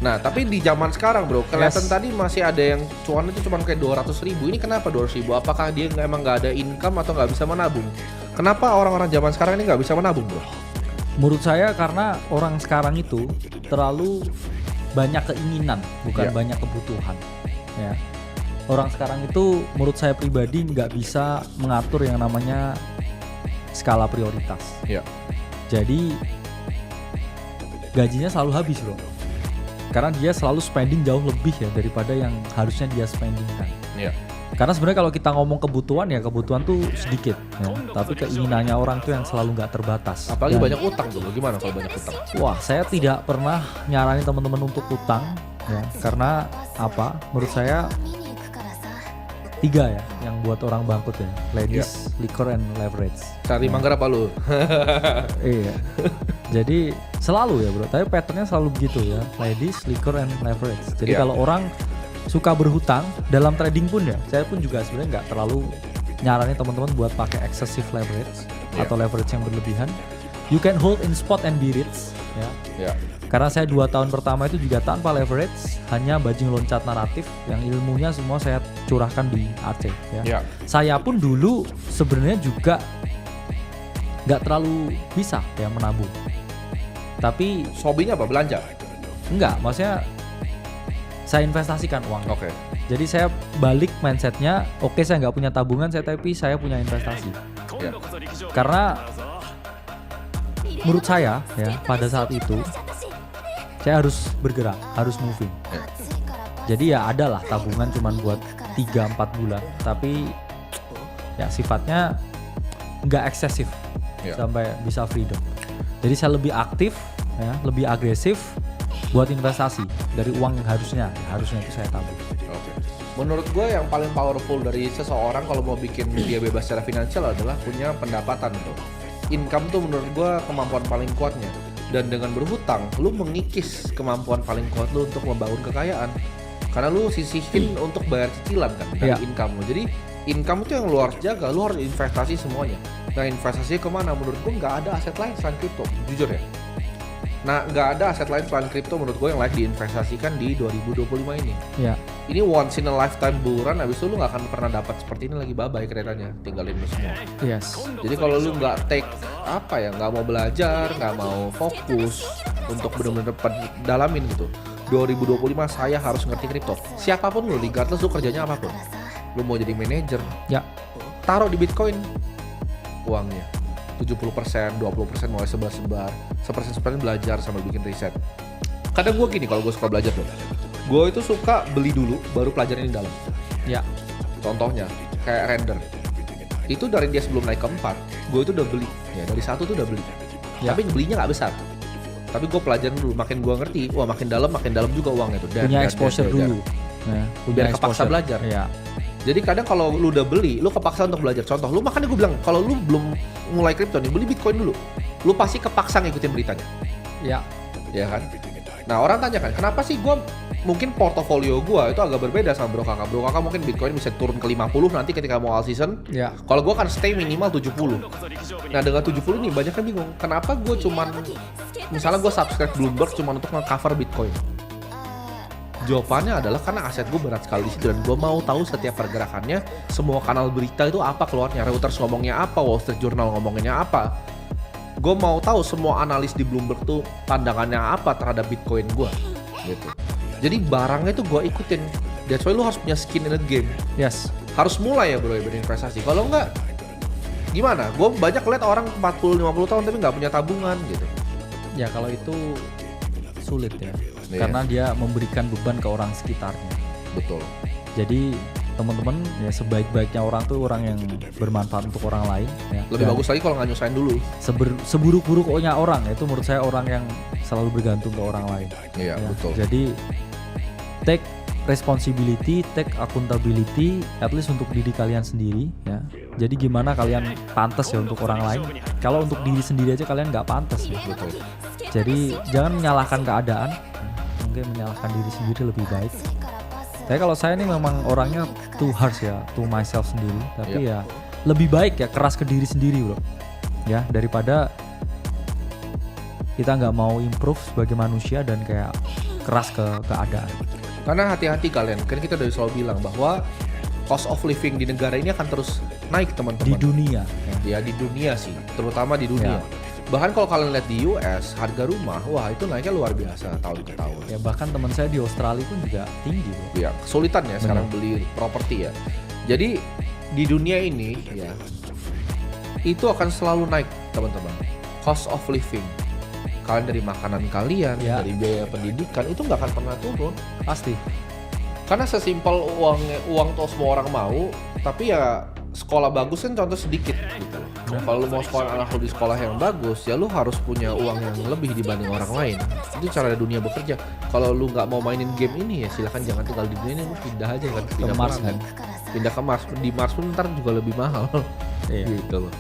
Nah, tapi di zaman sekarang bro, kelihatan tadi masih ada yang cuan itu cuma kayak 200.000. Ini kenapa 200.000? Apakah dia emang nggak ada income atau nggak bisa menabung? Kenapa orang-orang zaman sekarang ini nggak bisa menabung bro? Menurut saya karena orang sekarang itu terlalu banyak keinginan, bukan banyak kebutuhan. Ya. Orang sekarang itu menurut saya pribadi nggak bisa mengatur yang namanya skala prioritas. Iya. Jadi gajinya selalu habis bro. Karena dia selalu spending jauh lebih ya daripada yang harusnya dia spendingkan. Iya. Karena sebenarnya kalau kita ngomong kebutuhan ya kebutuhan tuh sedikit ya. Tapi keinginannya orang tuh yang selalu nggak terbatas. Apalagi Dan, banyak utang tuh, gimana kalau banyak utang? wah, saya tidak pernah nyaranin teman-teman untuk utang ya. Karena apa? Menurut saya 3 ya yang buat orang bangkrut ya. Ladies, liquor, and leverage. Cari manggar apa lu? Iya. Jadi selalu ya bro, tapi patternnya selalu begitu ya. Ladies, liquor, and leverage. Jadi kalau orang suka berhutang dalam trading pun ya, saya pun juga sebenarnya nggak terlalu nyaranin teman-teman buat pakai excessive leverage atau leverage yang berlebihan. You can hold in spot and be rich ya. Karena saya 2 tahun pertama itu juga tanpa leverage, hanya bajing loncat naratif yang ilmunya semua saya curahkan di Aceh ya. Saya pun dulu sebenarnya juga nggak terlalu bisa ya menabung. Tapi hobinya apa? Belanja? Enggak, maksudnya saya investasikan uang. Oke. Jadi saya balik mindsetnya, oke saya nggak punya tabungan, tapi saya punya investasi. Ya. Karena menurut saya ya pada saat itu saya harus bergerak, harus moving. Ya. Jadi ya adalah tabungan cuman buat 3-4 bulan, tapi ya sifatnya nggak eksesif sampai bisa freedom. Jadi saya lebih aktif, ya, lebih agresif buat investasi dari uang yang harusnya itu saya tabung. Oke. Menurut gue yang paling powerful dari seseorang kalau mau bikin dia bebas secara finansial adalah punya pendapatan tuh. Income tuh menurut gue kemampuan paling kuatnya. Dan dengan berhutang, lu mengikis kemampuan paling kuat lu untuk membangun kekayaan. Karena lu sisihin untuk bayar cicilan kan dari income lu. Jadi income itu yang lu harus jaga, lu harus investasi semuanya. Nah investasinya kemana? Menurut gue nggak ada aset lain selain kripto, jujur ya. Nah nggak ada aset lain selain kripto menurut gue yang layak diinvestasikan di 2025 ini. Ya. Ini once in a lifetime buruan, abis itu lu nggak akan pernah dapat seperti ini lagi, bye-bye keretanya, tinggalin lu semua. Yes. Jadi kalau lu nggak take nggak mau belajar, nggak mau fokus untuk benar-benar dalamin gitu. 2025 saya harus ngerti kripto. Siapapun lu, regardless lu kerjanya apapun. Lu mau jadi manajer, taruh di Bitcoin uangnya 70%, 20% mulai sebar-sebar, sepersen belajar sambil bikin riset. Kadang gue gini kalau gue suka belajar tuh, gue itu suka beli dulu baru pelajarin di dalam. Ya. Contohnya kayak render, itu dari dia sebelum naik ke 4, gue itu udah beli, ya dari 1 tuh udah beli, tapi belinya nggak besar. Tapi gue pelajarin dulu, makin gue ngerti, wah makin dalam juga uangnya tuh. Punya exposure dulu. Biar kepaksa belajar. Ya. Jadi kadang kalau lu udah beli, lu kepaksa untuk belajar. Contoh, lu makanya gue bilang, kalau lu belum mulai kripto nih, beli Bitcoin dulu. Lu pasti kepaksa ngikutin beritanya. Ya. Ya kan? Nah orang tanya kan, kenapa sih gue, mungkin portofolio gue itu agak berbeda sama Bro Kakak. Bro Kakak mungkin Bitcoin bisa turun ke 50 nanti ketika mau all season. Ya. Kalau gue kan stay minimal 70. Nah dengan 70 nih banyak yang bingung, kenapa gue cuman, misalnya gue subscribe Bloomberg cuman untuk nge-cover Bitcoin. Jawabannya adalah karena aset gue berat sekali di situ dan gue mau tahu setiap pergerakannya, semua kanal berita itu apa keluarnya, Reuters ngomongnya apa, Wall Street Journal ngomonginnya apa. Gue mau tahu semua analis di Bloomberg tuh pandangannya apa terhadap Bitcoin gue, gitu. Jadi barangnya itu gue ikutin. That's why lu harus punya skin in the game. Yes. Harus mulai ya bro berinvestasi. Kalau enggak, gimana? Gue banyak lihat orang 40-50 tahun tapi nggak punya tabungan gitu. Ya kalau itu sulit ya. Karena dia memberikan beban ke orang sekitarnya. Betul. Jadi teman-teman ya sebaik-baiknya orang tuh orang yang bermanfaat untuk orang lain ya. Lebih bagus lagi kalau nggak nyusahin dulu. Seburuk-buruknya orang itu menurut saya orang yang selalu bergantung ke orang lain. Iya ya. Betul. Jadi take responsibility, take accountability, at least untuk diri kalian sendiri ya. Jadi gimana kalian pantas ya untuk orang lain? Kalau untuk diri sendiri aja kalian nggak pantas ya. Betul. Jadi jangan menyalahkan keadaan, mungkin menyalahkan diri sendiri lebih baik. Tapi kalau saya ini memang orangnya too harsh ya, to myself sendiri. Tapi ya lebih baik ya keras ke diri sendiri bro. Ya daripada kita nggak mau improve sebagai manusia dan kayak keras ke keadaan. Karena hati-hati kalian, kan kita udah selalu bilang bahwa cost of living di negara ini akan terus naik teman-teman. Di dunia. Ya di dunia sih, terutama di dunia. Ya. Bahkan kalau kalian lihat di US, harga rumah, wah itu naiknya luar biasa tahun ke tahun. Ya bahkan teman saya di Australia pun juga tinggi bro. Ya kesulitan ya sekarang beli properti ya. Jadi di dunia ini ya itu akan selalu naik teman-teman. Cost of living. Kalian dari makanan kalian, Ya. dari biaya pendidikan itu nggak akan pernah turun. Pasti. Karena sesimpel uang tuh semua orang mau, tapi ya sekolah bagus kan contoh sedikit gitu. Kalau lu mau sekolah anak lu di sekolah yang bagus, ya lu harus punya uang yang lebih dibanding orang lain. Itu cara dunia bekerja. Kalau lu nggak mau mainin game ini ya silakan jangan tinggal di dunia ini, lu pindah aja kan, pindah Mars planet. Pindah ke Mars. Di Mars pun ntar juga lebih mahal. Iya. Gitu loh.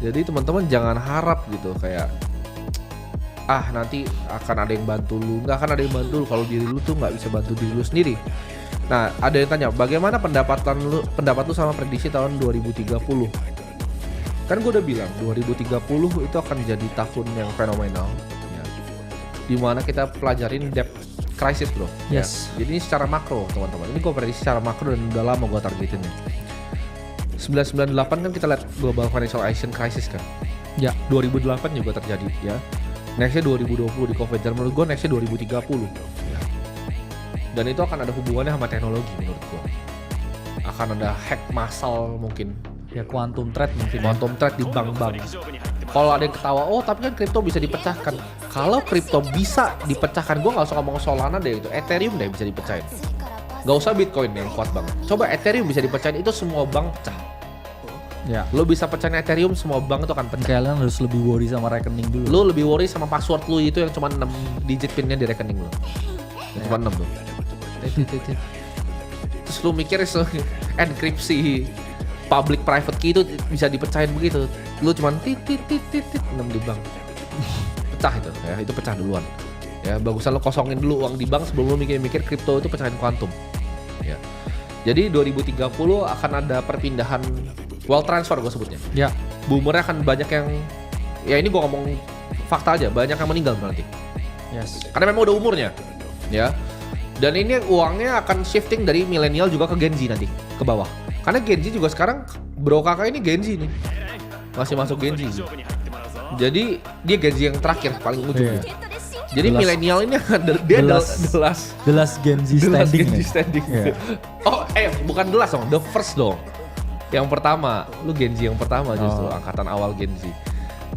Jadi teman-teman jangan harap gitu kayak nanti akan ada yang bantu lu. Nggak akan ada yang bantu lu kalau diri lu tuh nggak bisa bantu diri lu sendiri. Nah, ada yang tanya, bagaimana pendapat lu sama prediksi tahun 2030? Kan gue udah bilang 2030 itu akan jadi tahun yang fenomenal ya. Dimana kita pelajarin debt crisis bro. Yes. Ya. Jadi ini secara makro teman-teman. Ini gue prediksi secara makro dan udah lama gue targetin ya. 1998 kan kita lihat global financial crisis kan. Ya. 2008 juga terjadi ya. Nextnya 2020 di COVID, dan menurut gue nextnya 2030 ya. Dan itu akan ada hubungannya sama teknologi menurut gue. Akan ada hack massal mungkin. Ya quantum trade mungkin. Quantum trade di bank-bank. Kalau ada yang ketawa, oh tapi kan kripto bisa dipecahkan. Kalau kripto bisa dipecahkan, gue gak usah ngomong Solana deh, itu Ethereum deh bisa dipecahin. Gak usah Bitcoin yang kuat banget. Coba Ethereum bisa dipecahin, itu semua bank pecah. Ya. Lo bisa pecahin Ethereum, semua bank itu akan pecah. Kalian harus lebih worry sama rekening dulu. Lo lebih worry sama password lo itu yang cuma 6 digit pinnya di rekening lo. Yang cuma 6 tuh. Terus lo mikir enkripsi public private key itu bisa dipecahin begitu. Lo cuma tit 6 di bank. Pecah itu ya, itu pecah duluan. Ya, bagusan lo kosongin dulu uang di bank sebelum lo mikir-mikir kripto itu pecahin kuantum. Ya. Jadi 2030 akan ada perpindahan wealth transfer gue sebutnya. Ya. Boomernya akan banyak yang, ya ini gue ngomong fakta aja, banyak yang meninggal nanti. Yes. Karena memang udah umurnya, ya. Dan ini uangnya akan shifting dari milenial juga ke Gen Z nanti, ke bawah. Karena Gen Z juga sekarang, bro kakak ini Gen Z nih, masih masuk Gen Z. Jadi dia Gen Z yang terakhir, paling ujung. Yeah. Jadi milenial ini dia The last Gen Z standing. Gen Z standing. Yeah. Oh, bukan the last dong, the first dong. Yang pertama, lu Gen Z yang pertama justru, angkatan awal Gen Z.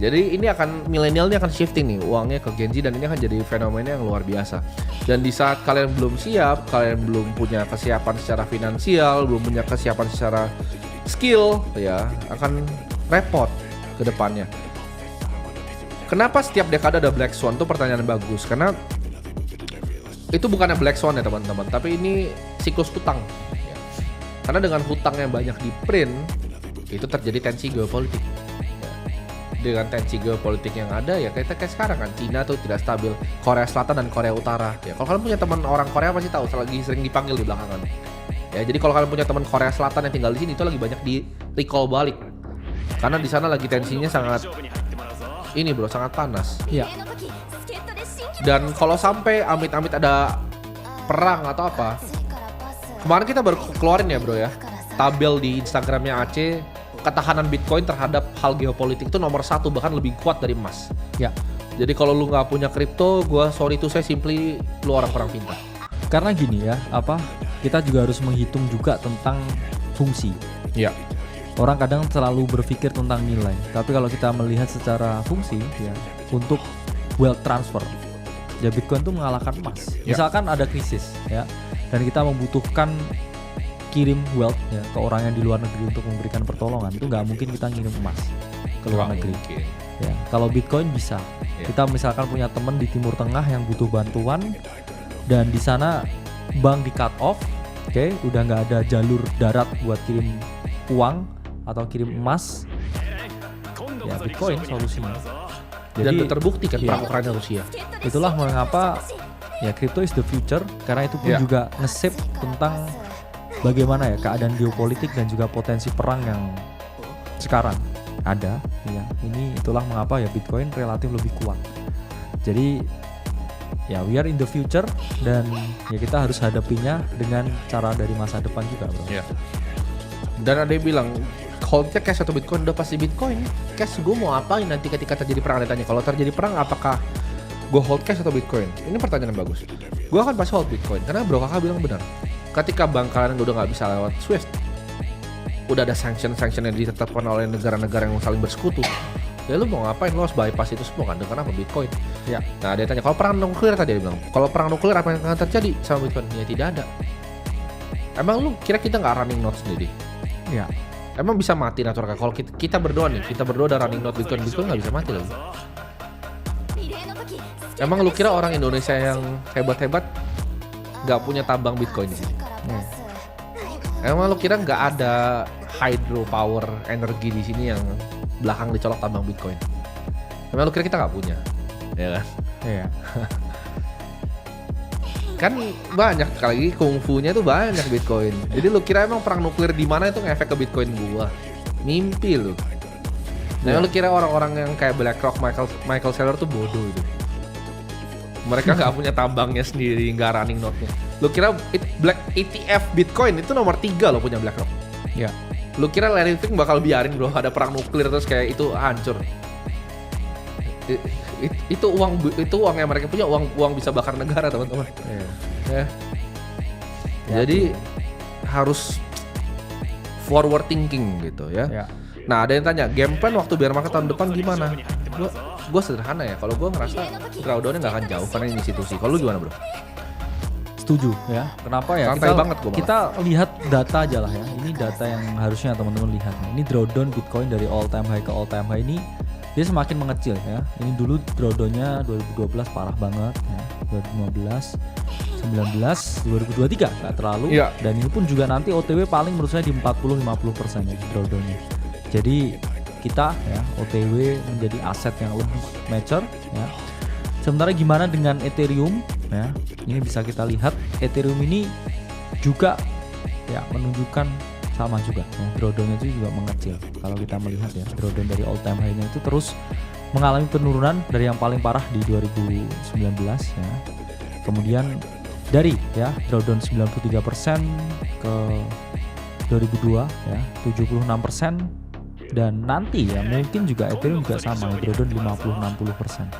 Jadi ini akan, milenial ini akan shifting nih uangnya ke Gen Z, dan ini akan jadi fenomena yang luar biasa. Dan di saat kalian belum siap, kalian belum punya kesiapan secara finansial, belum punya kesiapan secara skill, ya akan repot ke depannya. Kenapa setiap dekade ada Black Swan? Itu pertanyaan bagus, karena itu bukannya Black Swan ya teman-teman, tapi ini siklus hutang. Karena dengan hutang yang banyak di print, itu terjadi tensi geopolitik. Ya. Dengan tensi geopolitik yang ada, ya kayak sekarang kan, Cina tuh tidak stabil, Korea Selatan dan Korea Utara. Ya, kalau kalian punya teman orang Korea pasti tahu, lagi sering dipanggil di belakangan. Ya, jadi kalau kalian punya teman Korea Selatan yang tinggal di sini, itu lagi banyak di recall balik. Karena di sana lagi tensinya sangat, ini bro, sangat panas. Iya. Dan kalau sampai amit-amit ada perang atau apa, kemarin kita baru keluarin ya bro ya, tabel di Instagramnya Aceh, ketahanan Bitcoin terhadap hal geopolitik itu nomor 1, bahkan lebih kuat dari emas. Ya. Jadi kalau lu nggak punya kripto, gua sorry to say simply lu orang kurang pintar. Karena gini ya, kita juga harus menghitung juga tentang fungsi. Iya. Orang kadang selalu berpikir tentang nilai, tapi kalau kita melihat secara fungsi, ya untuk wealth transfer, ya Bitcoin itu mengalahkan emas. Ya. Misalkan ada krisis, ya, dan kita membutuhkan kirim wealth ya ke orang yang di luar negeri untuk memberikan pertolongan, itu nggak mungkin kita ngirim emas ke luar negeri. Ya, kalau Bitcoin bisa. Ya. Kita misalkan punya teman di Timur Tengah yang butuh bantuan, dan di sana bank di cut off, oke, udah nggak ada jalur darat buat kirim uang atau kirim emas, ya Bitcoin solusinya. Dan itu terbukti kan iya. perang Ukraina Rusia. Itulah mengapa ya crypto is the future, karena itu pun Iya. juga nge-shape tentang bagaimana ya keadaan geopolitik dan juga potensi perang yang sekarang ada. Ya, ini itulah mengapa ya Bitcoin relatif lebih kuat. Jadi ya we are in the future dan ya kita harus hadapinya dengan cara dari masa depan juga bro. Iya. Dan ada yang bilang holdnya cash atau Bitcoin, udah pasti Bitcoin. Cash gue mau apain nanti ketika terjadi perang, ditanya. Kalau terjadi perang apakah gue hold cash atau Bitcoin? Ini pertanyaan yang bagus. Gue akan pasti hold Bitcoin karena bro kakak bilang benar. Ketika bank kalian udah nggak bisa lewat Swift, udah ada sanction yang ditetapkan oleh negara-negara yang saling bersekutu. Ya lu mau ngapain? Lu harus bypass itu semua kan dengan apa? Bitcoin. Ya. Nah dia tanya kalau perang nuklir tadi dia bilang. Kalau perang nuklir apa yang akan terjadi sama Bitcoin? Ya tidak ada. Emang lu kira kita nggak running node sendiri? Ya. Emang bisa mati natural? Kalau kita berdoa nih, kita berdoa ada running node Bitcoin nggak bisa mati lagi. Emang lu kira orang Indonesia yang hebat-hebat nggak punya tambang Bitcoin di sini? Emang lu kira nggak ada hydropower energi di sini yang belakang dicolok tambang Bitcoin? Emang lu kira kita nggak punya? Ya kan? Iya. Kan banyak lagi kungfunya tuh banyak Bitcoin. Jadi lu kira emang perang nuklir di mana itu ngefek ke Bitcoin gua? Mimpi lu. Nah, lu kira orang-orang yang kayak BlackRock, Michael Saylor tuh bodoh itu. Mereka nggak punya tambangnya sendiri, nggak running node-nya. Lu kira ETF Bitcoin itu nomor 3 lo punya BlackRock. Ya. Lu kira Larry Fink bakal biarin bro ada perang nuklir terus kayak itu hancur? Itu uang yang mereka punya, uang bisa bakar negara teman-teman. Iya. Ya. Jadi harus forward thinking gitu ya. Ya. Nah ada yang tanya game plan waktu bear market tahun depan gimana? Gue sederhana ya. Kalau gue ngerasa drawdownnya nggak akan jauh karena ini institusi. Kalau lu gimana bro? Setuju ya. Kenapa ya? Santai banget gua malah. Kita lihat data aja lah ya. Ini data yang harusnya teman-teman lihat. Ini drawdown Bitcoin dari all time high ke all time high ini dia semakin mengecil ya. Ini dulu drawdownnya 2012 parah banget ya. 2015, 19, 2023 nggak terlalu. Iya. Dan ini pun juga nanti OTW paling menurut saya di 40-50% ya drawdownnya. Jadi kita ya OTW menjadi aset yang lebih mature ya. Sementara gimana dengan Ethereum ya? Ini bisa kita lihat Ethereum ini juga ya menunjukkan sama juga ya, drawdownnya itu juga mengecil. Kalau kita melihat ya drawdown dari all time high-nya itu terus mengalami penurunan dari yang paling parah di 2019 ya. Kemudian dari ya drawdown 93% ke 2002 ya 76%. Dan nanti ya mungkin juga Ethereum juga sama ya, drawdown 50-60%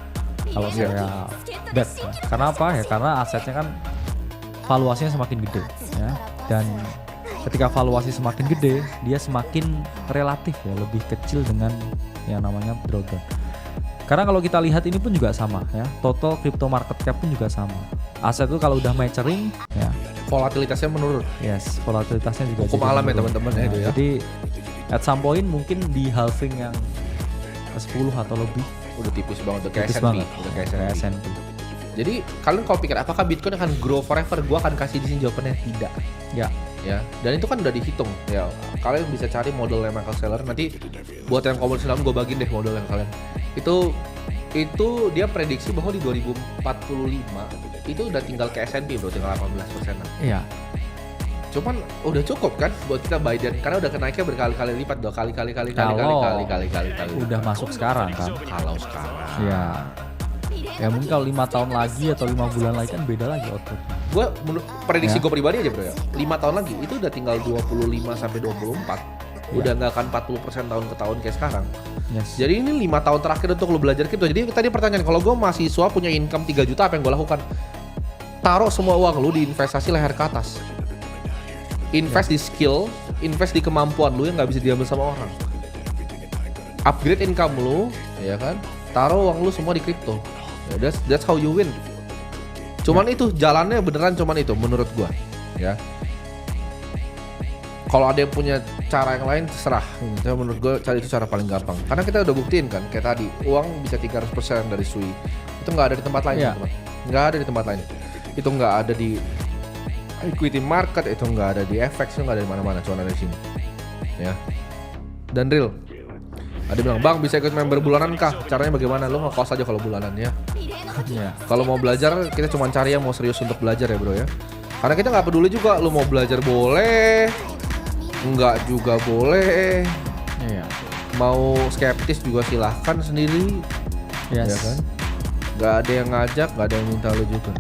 kalau saya bet ya. Karena apa ya? Karena asetnya kan valuasinya semakin gede ya. Dan ketika valuasi semakin gede, dia semakin relatif ya lebih kecil dengan yang namanya drawdown. Karena kalau kita lihat ini pun juga sama ya. Total crypto market cap pun juga sama. Aset itu kalau udah maturing ya Volatilitasnya menurun. yes, volatilitasnya juga Hukum jadi alam ya menurun. teman-teman ya itu ya. Jadi at some point mungkin di halving yang ke-10 atau lebih Udah tipis banget, udah kayak tipis S&P. banget. Udah kayak Kayak S&P. S&P. Jadi kalian kalau pikir apakah Bitcoin akan grow forever? Gua akan kasih di sini jawabannya tidak. Ya. Ya, dan itu kan udah dihitung ya. Kalian bisa cari modelnya Michael Saylor. Nanti buat yang komersial gue bagiin deh model yang kalian. Itu dia prediksi bahwa di 2045 itu udah tinggal ke S&P bro, tinggal 18%-an. Iya. Cuman udah cukup kan buat kita buy dan karena udah kenaiknya berkali-kali lipat, dua kali. Udah masuk sekarang kan. Kalau sekarang. Iya. Ya mungkin kalau 5 tahun lagi atau 5 bulan lagi kan beda lagi output. Gue menurut prediksi Ya. gue pribadi aja bro ya, 5 tahun lagi itu udah tinggal 25 sampai 24. Udah nggak akan 40% tahun ke tahun kayak sekarang. Yes. Jadi ini 5 tahun terakhir untuk lo belajar kripto. Jadi tadi pertanyaan, kalau gue mahasiswa punya income 3 juta apa yang gue lakukan? Taruh semua uang lo di investasi leher ke atas. Invest di skill, invest di kemampuan lo yang nggak bisa diambil sama orang. Upgrade income lo, ya kan? Taruh uang lo semua di kripto. Ya, that's how you win. Cuman itu jalannya beneran cuman itu menurut gua, ya. Kalau ada yang punya cara yang lain terserah. Tapi menurut gue cari itu cara paling gampang. Karena kita udah buktiin kan, kayak tadi uang bisa 300% dari SUI. Itu nggak ada di tempat lain, Iya. teman. Nggak ada di tempat lain. Itu nggak ada di equity market, itu nggak ada di FX, itu nggak ada di mana-mana, cuma ada di sini. Ya. Dan real. Ada bilang, "Bang, bisa ikut member bulanan kah? Caranya bagaimana?" Lo nge-cost aja kalau bulanan ya. Iya. Kalau mau belajar, kita cuma cari yang mau serius untuk belajar ya bro ya. Karena kita nggak peduli juga, lo mau belajar boleh, enggak juga boleh. Iya. Mau skeptis juga silahkan sendiri. Yes. Ya kan? Gak ada yang ngajak, gak ada yang minta lu juga.